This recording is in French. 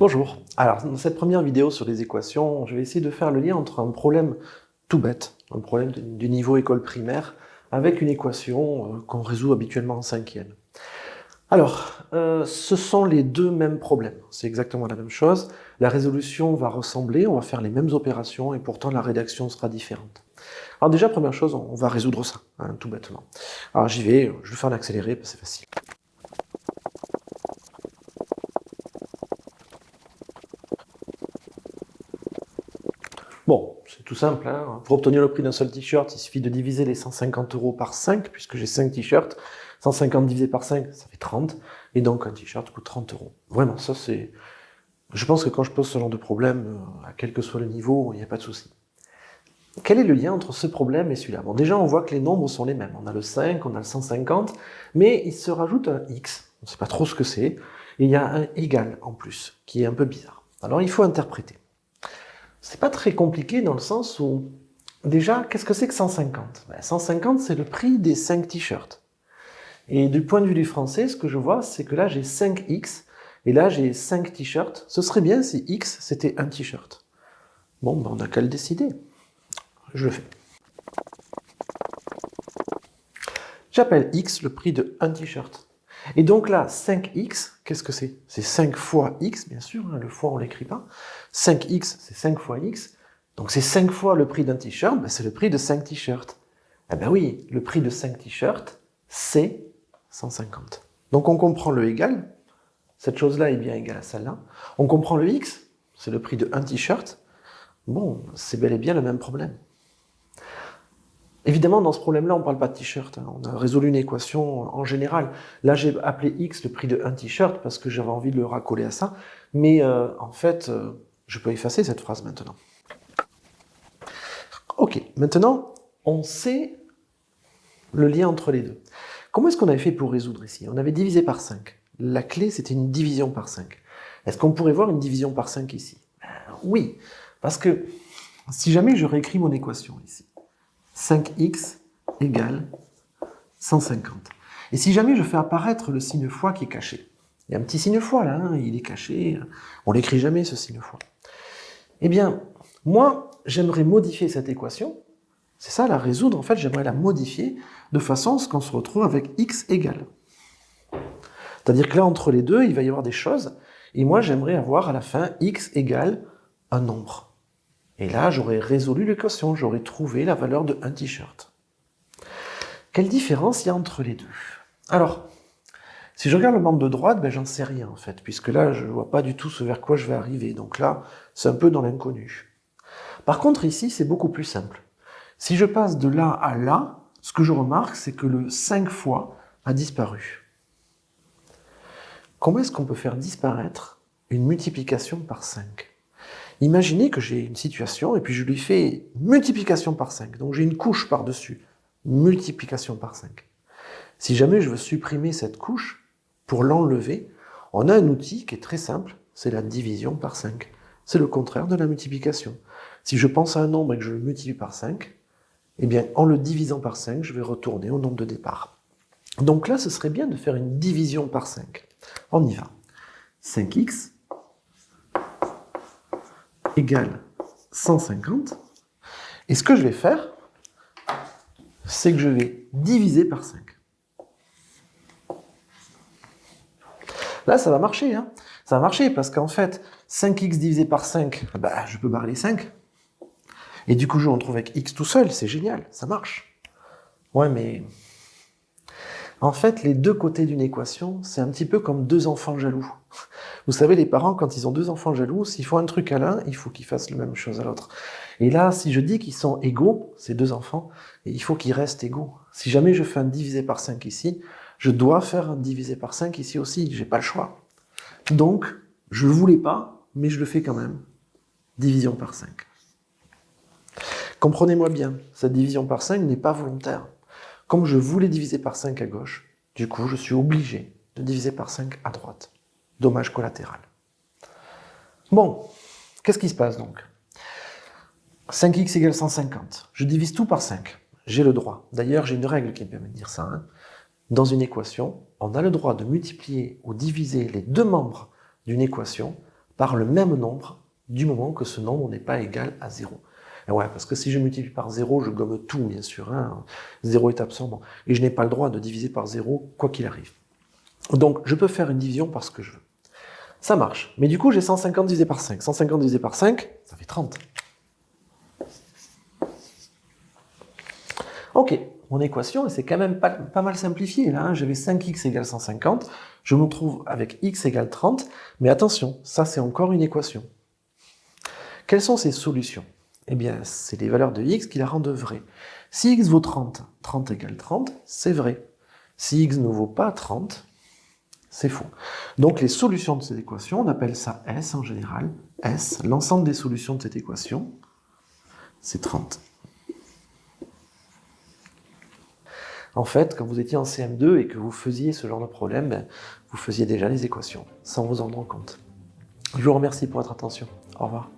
Bonjour. Alors, dans cette première vidéo sur les équations, je vais essayer de faire le lien entre un problème tout bête, un problème du niveau école primaire, avec une équation qu'on résout habituellement en cinquième. Alors, ce sont les deux mêmes problèmes, c'est exactement la même chose. La résolution va ressembler, on va faire les mêmes opérations et pourtant la rédaction sera différente. Alors déjà, première chose, on va résoudre ça, tout bêtement. Alors j'y vais, je vais faire l'accéléré, parce que c'est facile. Bon, c'est tout simple, hein. Pour obtenir le prix d'un seul t-shirt, il suffit de diviser les 150 € par 5, puisque j'ai 5 t-shirts. 150 divisé par 5, ça fait 30, et donc un t-shirt coûte 30 €. Vraiment, ça c'est... Je pense que quand je pose ce genre de problème, à quel que soit le niveau, il n'y a pas de souci. Quel est le lien entre ce problème et celui-là? Bon, déjà, on voit que les nombres sont les mêmes. On a le 5, on a le 150, mais il se rajoute un x, on ne sait pas trop ce que c'est, et il y a un égal en plus, qui est un peu bizarre. Alors, il faut interpréter. C'est pas très compliqué dans le sens où, déjà, qu'est-ce que c'est que 150? 150, c'est le prix des 5 t-shirts. Et du point de vue du français, ce que je vois, c'est que là, j'ai 5x, et là, j'ai 5 t-shirts. Ce serait bien si x, c'était un t-shirt. Bon, ben, on n'a qu'à le décider. Je le fais. J'appelle x le prix de un t-shirt. Et donc là, 5x, qu'est-ce que c'est? C'est 5 fois x, bien sûr, le fois on ne l'écrit pas. 5x, c'est 5 fois x. Donc c'est 5 fois le prix d'un t-shirt, ben c'est le prix de 5 t-shirts. Eh ben oui, le prix de 5 t-shirts, c'est 150. Donc on comprend le égal, cette chose-là est bien égale à celle-là. On comprend le x, c'est le prix de un t-shirt. Bon, c'est bel et bien le même problème. Évidemment, dans ce problème-là, on ne parle pas de t-shirt. On a résolu une équation en général. Là, j'ai appelé x le prix de un t-shirt parce que j'avais envie de le raccoler à ça. Mais en fait, je peux effacer cette phrase maintenant. Ok, maintenant, on sait le lien entre les deux. Comment est-ce qu'on avait fait pour résoudre ici? On avait divisé par 5. La clé, c'était une division par 5. Est-ce qu'on pourrait voir une division par 5 ici? Oui, parce que si jamais je réécris mon équation ici, 5x égale 150. Et si jamais je fais apparaître le signe fois qui est caché, il y a un petit signe fois là, il est caché, on l'écrit jamais ce signe fois. Eh bien, moi, j'aimerais modifier cette équation, c'est ça, la résoudre, en fait, j'aimerais la modifier de façon à ce qu'on se retrouve avec x égale. C'est-à-dire que là, entre les deux, il va y avoir des choses, et moi, j'aimerais avoir à la fin x égale un nombre. Et là, j'aurais résolu l'équation, j'aurais trouvé la valeur de un t-shirt. Quelle différence il y a entre les deux? Alors, si je regarde le membre de droite, ben, j'en sais rien en fait, puisque là, je ne vois pas du tout ce vers quoi je vais arriver. Donc là, c'est un peu dans l'inconnu. Par contre, ici, c'est beaucoup plus simple. Si je passe de là à là, ce que je remarque, c'est que le 5 fois a disparu. Comment est-ce qu'on peut faire disparaître une multiplication par 5? Imaginez que j'ai une situation et puis je lui fais multiplication par 5. Donc j'ai une couche par-dessus. Multiplication par 5. Si jamais je veux supprimer cette couche, pour l'enlever, on a un outil qui est très simple, c'est la division par 5. C'est le contraire de la multiplication. Si je pense à un nombre et que je le multiplie par 5, eh bien, en le divisant par 5, je vais retourner au nombre de départ. Donc là, ce serait bien de faire une division par 5. On y va. 5x égale 150. Et ce que je vais faire, c'est que je vais diviser par 5. Là, ça va marcher. Ça va marcher parce qu'en fait, 5x divisé par 5, bah, je peux barrer les 5. Et du coup, je me retrouve avec x tout seul. C'est génial, ça marche. Ouais, mais... En fait, les deux côtés d'une équation, c'est un petit peu comme deux enfants jaloux. Vous savez, les parents, quand ils ont deux enfants jaloux, s'ils font un truc à l'un, il faut qu'ils fassent la même chose à l'autre. Et là, si je dis qu'ils sont égaux, ces deux enfants, il faut qu'ils restent égaux. Si jamais je fais un divisé par 5 ici, je dois faire un divisé par 5 ici aussi, j'ai pas le choix. Donc, je ne voulais pas, mais je le fais quand même. Division par 5. Comprenez-moi bien, cette division par 5 n'est pas volontaire. Comme je voulais diviser par 5 à gauche, du coup, je suis obligé de diviser par 5 à droite. Dommage collatéral. Bon, qu'est-ce qui se passe donc? 5x égale 150. Je divise tout par 5. J'ai le droit. D'ailleurs, j'ai une règle qui me permet de dire ça. Dans une équation, on a le droit de multiplier ou diviser les deux membres d'une équation par le même nombre du moment que ce nombre n'est pas égal à 0. Et ouais, parce que si je multiplie par 0, je gomme tout, bien sûr. 0 est absent. Et je n'ai pas le droit de diviser par 0, quoi qu'il arrive. Donc, je peux faire une division par ce que je veux. Ça marche. Mais du coup, j'ai 150 divisé par 5. 150 divisé par 5, ça fait 30. Ok, mon équation, elle s'est quand même pas mal simplifiée. Là, j'avais 5x égale 150. Je me retrouve avec x égale 30. Mais attention, ça, c'est encore une équation. Quelles sont ses solutions? Eh bien, c'est les valeurs de x qui la rendent vraie. Si x vaut 30, 30 égale 30, c'est vrai. Si x ne vaut pas 30, c'est faux. Donc les solutions de cette équation, on appelle ça S en général. S, l'ensemble des solutions de cette équation, c'est 30. En fait, quand vous étiez en CM2 et que vous faisiez ce genre de problème, vous faisiez déjà les équations, sans vous en rendre compte. Je vous remercie pour votre attention. Au revoir.